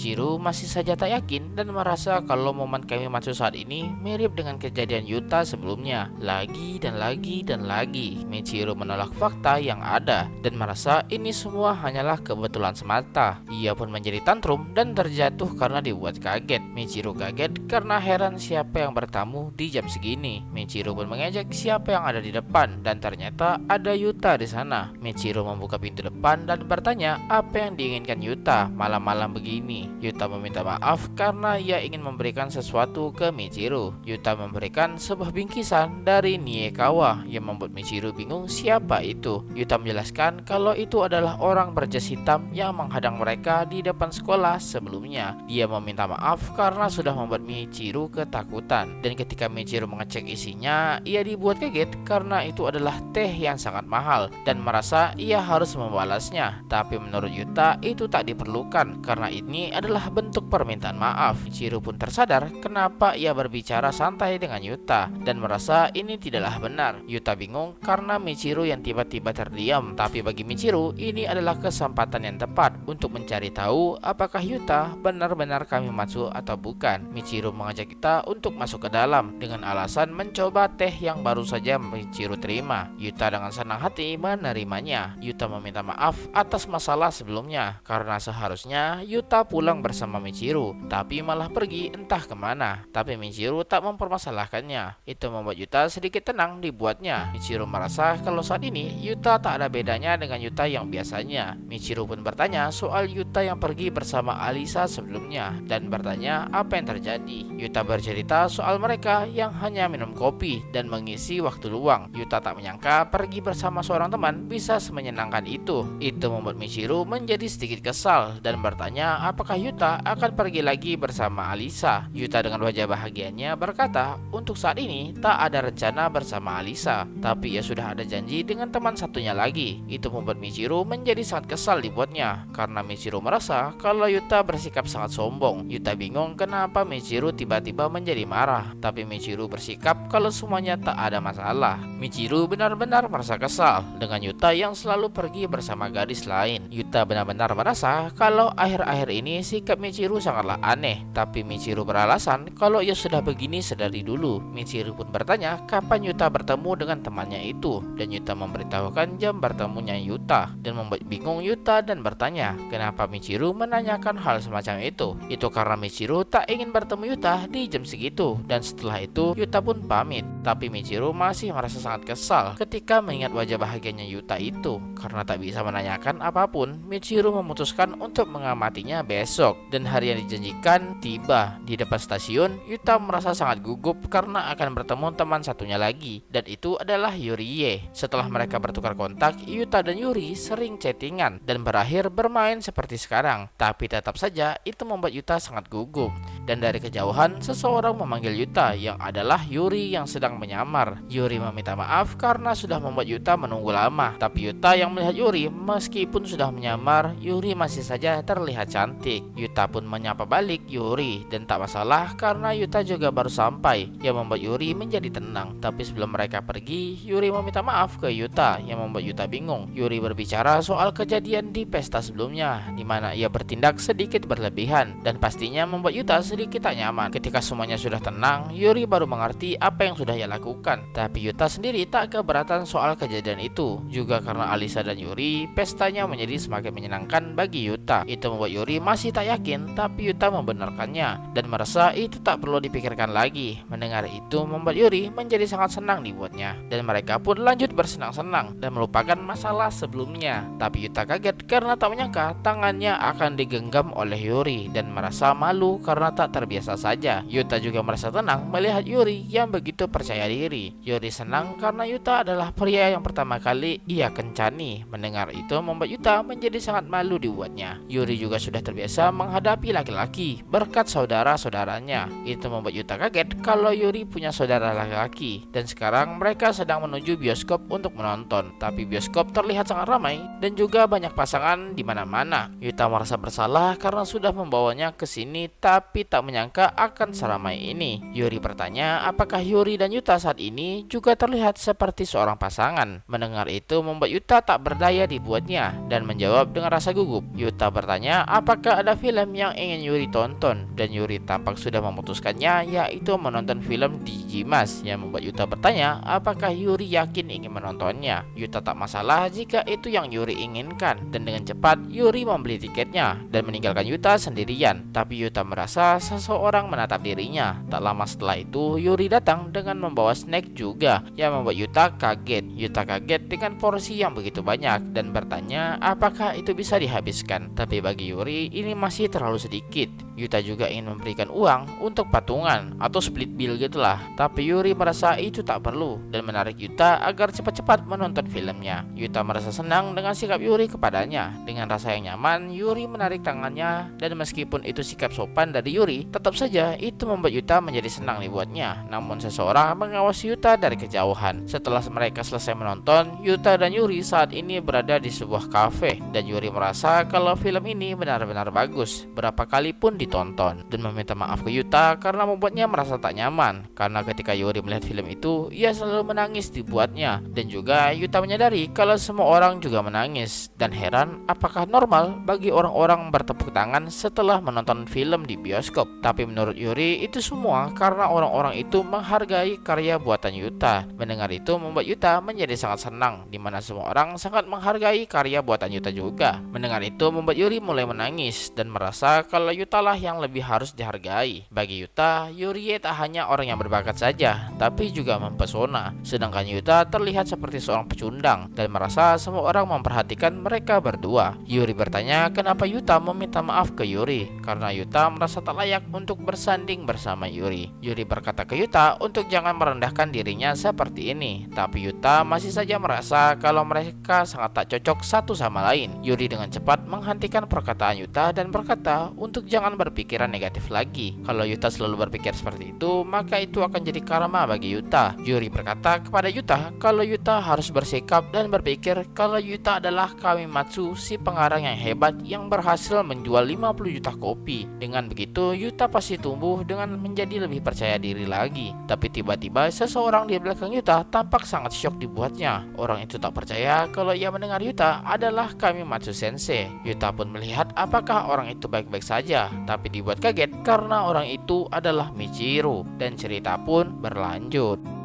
Michiru masih saja tak yakin dan merasa kalau momen Kamimatsu saat ini mirip dengan kejadian Yuta sebelumnya. Lagi dan lagi dan lagi, Michiru menolak fakta yang ada dan merasa ini semua hanyalah kebetulan semata. Ia pun menjadi tantrum dan terjatuh karena dibuat kaget. Michiru kaget karena heran siapa yang bertamu di jam segini. Michiru pun mengejek siapa yang ada di depan dan ternyata ada Yuta di sana. Michiru membuka pintu depan dan bertanya apa yang diinginkan Yuta malam-malam begini. Yuta meminta maaf karena ia ingin memberikan sesuatu ke Michiru. Yuta memberikan sebuah bingkisan dari Niekawa yang membuat Michiru bingung siapa itu. Yuta menjelaskan kalau itu adalah orang berjas hitam yang menghadang mereka di depan sekolah sebelumnya. Dia meminta maaf karena sudah membuat Michiru ketakutan. Dan ketika Michiru mengecek isinya, ia dibuat kaget karena itu adalah teh yang sangat mahal dan merasa ia harus membalasnya. Tapi menurut Yuta itu tak diperlukan karena ini adalah bentuk permintaan maaf. Michiru pun tersadar kenapa ia berbicara santai dengan Yuta dan merasa ini tidaklah benar. Yuta bingung karena Michiru yang tiba-tiba terdiam, tapi bagi Michiru ini adalah kesempatan yang tepat untuk mencari tahu apakah Yuta benar-benar Kamimatsu atau bukan. Michiru mengajak Yuta untuk masuk ke dalam dengan alasan mencoba teh yang baru saja Michiru terima. Yuta dengan senang hati menerimanya. Yuta meminta maaf atas masalah sebelumnya karena seharusnya Yuta pulang bersama Michiru, tapi malah pergi entah kemana. Tapi Michiru tak mempermasalahkannya. Itu membuat Yuta sedikit tenang dibuatnya. Michiru merasa kalau saat ini Yuta tak ada bedanya dengan Yuta yang biasanya. Michiru pun bertanya soal Yuta yang pergi bersama Alisa sebelumnya dan bertanya apa yang terjadi. Yuta bercerita soal mereka yang hanya minum kopi dan mengisi waktu luang. Yuta tak menyangka pergi bersama seorang teman bisa semenyenangkan itu. Itu membuat Michiru menjadi sedikit kesal dan bertanya apakah Yuta akan pergi lagi bersama Alisa. Yuta dengan wajah bahagianya berkata untuk saat ini tak ada rencana bersama Alisa, tapi ia sudah ada janji dengan teman satunya lagi. Itu membuat Michiru menjadi sangat kesal dibuatnya karena Michiru merasa kalau Yuta bersikap sangat sombong. Yuta bingung kenapa Michiru tiba-tiba menjadi marah, tapi Michiru bersikap kalau semuanya tak ada masalah. Michiru benar-benar merasa kesal dengan Yuta yang selalu pergi bersama gadis lain. Yuta benar-benar merasa kalau akhir-akhir ini sikap Michiru sangatlah aneh, tapi Michiru beralasan kalau ia sudah begini sedari dulu. Michiru pun bertanya kapan Yuta bertemu dengan temannya itu dan Yuta memberitahukan jam bertemunya Yuta dan membuat bingung Yuta dan bertanya kenapa Michiru menanyakan hal semacam itu. Itu karena Michiru tak ingin bertemu Yuta di jam segitu dan setelah itu Yuta pun pamit. Tapi Michiru masih merasa sangat kesal ketika mengingat wajah bahagianya Yuta itu. Karena tak bisa menanyakan apapun, Michiru memutuskan untuk mengamatinya besok dan hari yang dijanjikan tiba. Di depan stasiun, Yuta merasa sangat gugup karena akan bertemu teman satunya lagi dan itu adalah Yurie. Setelah mereka bertukar kontak, Yuta dan Yuri sering chattingan dan berakhir bermain seperti sekarang. Tapi tetap saja itu membuat Yuta sangat gugup. Dan dari kejauhan, seseorang memanggil Yuta yang adalah Yuri yang sedang menyamar. Yuri meminta maaf karena sudah membuat Yuta menunggu lama. Tapi Yuta yang melihat Yuri meskipun sudah menyamar, Yuri masih saja terlihat cantik. Yuta pun menyapa balik Yuri dan tak masalah karena Yuta juga baru sampai, yang membuat Yuri menjadi tenang. Tapi sebelum mereka pergi, Yuri meminta maaf ke Yuta yang membuat Yuta bingung. Yuri berbicara soal kejadian di pesta sebelumnya di mana ia bertindak sedikit berlebihan dan pastinya membuat Yuta sedikit tak nyaman. Ketika semuanya sudah tenang, Yuri baru mengerti apa yang sudah ia lakukan. Tapi Yuta sendiri tak keberatan soal kejadian itu. Juga karena Alisa dan Yuri, pestanya menjadi semakin menyenangkan bagi Yuta. Itu membuat Yuri masih tak yakin, tapi Yuta membenarkannya dan merasa itu tak perlu dipikirkan lagi. Mendengar itu membuat Yuri menjadi sangat senang dibuatnya dan mereka pun lanjut bersenang-senang dan melupakan masalah sebelumnya. Tapi Yuta kaget karena tak menyangka tangannya akan digenggam oleh Yuri dan merasa malu karena tak terbiasa saja. Yuta juga merasa tenang melihat Yuri yang begitu percaya diri. Yuri senang karena Yuta adalah pria yang pertama kali ia kencani. Mendengar itu membuat Yuta menjadi sangat malu dibuatnya. Yuri juga sudah terbiasa menghadapi laki-laki berkat saudara-saudaranya. Itu membuat Yuta kaget kalau Yuri punya saudara laki-laki dan sekarang mereka sedang menuju bioskop untuk menonton. Tapi bioskop terlihat sangat ramai dan juga banyak pasangan di mana-mana. Yuta merasa bersalah karena sudah membawanya ke sini tapi tak menyangka akan seramai ini. Yuri bertanya apakah Yuri dan Yuta saat ini juga terlihat seperti seorang pasangan. Mendengar itu membuat Yuta tak berdaya dibuatnya dan menjawab dengan rasa gugup. Yuta bertanya apakah ada film yang ingin Yuri tonton dan Yuri tampak sudah memutuskannya, yaitu menonton film Digimas, yang membuat Yuta bertanya apakah Yuri yakin ingin menontonnya. Yuta tak masalah jika itu yang Yuri inginkan, dan dengan cepat Yuri membeli tiketnya dan meninggalkan Yuta sendirian. Tapi Yuta merasa seseorang menatap dirinya. Tak lama setelah itu Yuri datang dengan membawa snack juga, yang membuat Yuta kaget. Yuta kaget dengan porsi yang begitu banyak dan bertanya apakah itu bisa dihabiskan. Tapi bagi Yuri ini masih terlalu sedikit. Yuta juga ingin memberikan uang untuk patungan atau split bill gitulah. Tapi Yuri merasa itu tak perlu dan menarik Yuta agar cepat-cepat menonton filmnya. Yuta merasa senang dengan sikap Yuri kepadanya. Dengan rasa yang nyaman, Yuri menarik tangannya, dan meskipun itu sikap sopan dari Yuri, tetap saja itu membuat Yuta menjadi senang dibuatnya. Namun seseorang mengawasi Yuta dari kejauhan. Setelah mereka selesai menonton, Yuta dan Yuri saat ini berada di sebuah kafe, dan Yuri merasa kalau film ini benar-benar bagus berapa kali pun ditonton, dan meminta maaf ke Yuta karena membuatnya merasa tak nyaman. Karena ketika Yuri melihat film itu, ia selalu menangis dibuatnya, dan juga Yuta menyadari kalau semua orang juga menangis, dan heran apakah normal bagi orang-orang bertepuk tangan setelah menonton film di bioskop. Tapi menurut Yuri itu semua karena orang-orang itu menghargai karya buatan Yuta. Mendengar itu membuat Yuta menjadi sangat senang, di mana semua orang sangat menghargai karya buatan Yuta juga. Mendengar itu membuat Yuri mulai menangis dan merasa kalau Yuta lah yang lebih harus dihargai. Bagi Yuta, Yuri tak hanya orang yang berbakat saja, tapi juga mempesona. Sedangkan Yuta terlihat seperti seorang pecundang dan merasa semua orang memperhatikan mereka berdua. Yuri bertanya kenapa Yuta meminta maaf ke Yuri, karena Yuta merasa tak layak untuk bersanding bersama Yuri. Yuri berkata ke Yuta untuk jangan merendahkan dirinya seperti ini, tapi Yuta masih saja merasa kalau mereka sangat tak cocok satu sama lain. Yuri dengan cepat menghentikan perkataan Yuta dan berkata untuk jangan berpikiran negatif lagi. Kalau Yuta selalu berpikir seperti itu, maka itu akan jadi karma bagi Yuta. Yuri berkata kepada Yuta kalau Yuta harus bersikap dan berpikir kalau Yuta adalah Kawamatsu, si pengarang yang hebat yang berhasil menjual 50 juta kopi. Dengan begitu, Yuta pasti tumbuh dengan menjadi lebih percaya diri lagi. Tapi tiba-tiba seseorang di belakang Yuta tampak sangat syok dibuatnya. Orang itu tak percaya kalau ia mendengar Yuta adalah Kawamatsu Sensei. Yuta pun melihat apakah orang itu baik-baik saja, tapi dibuat kaget karena orang itu adalah Michiru, dan cerita pun berlanjut.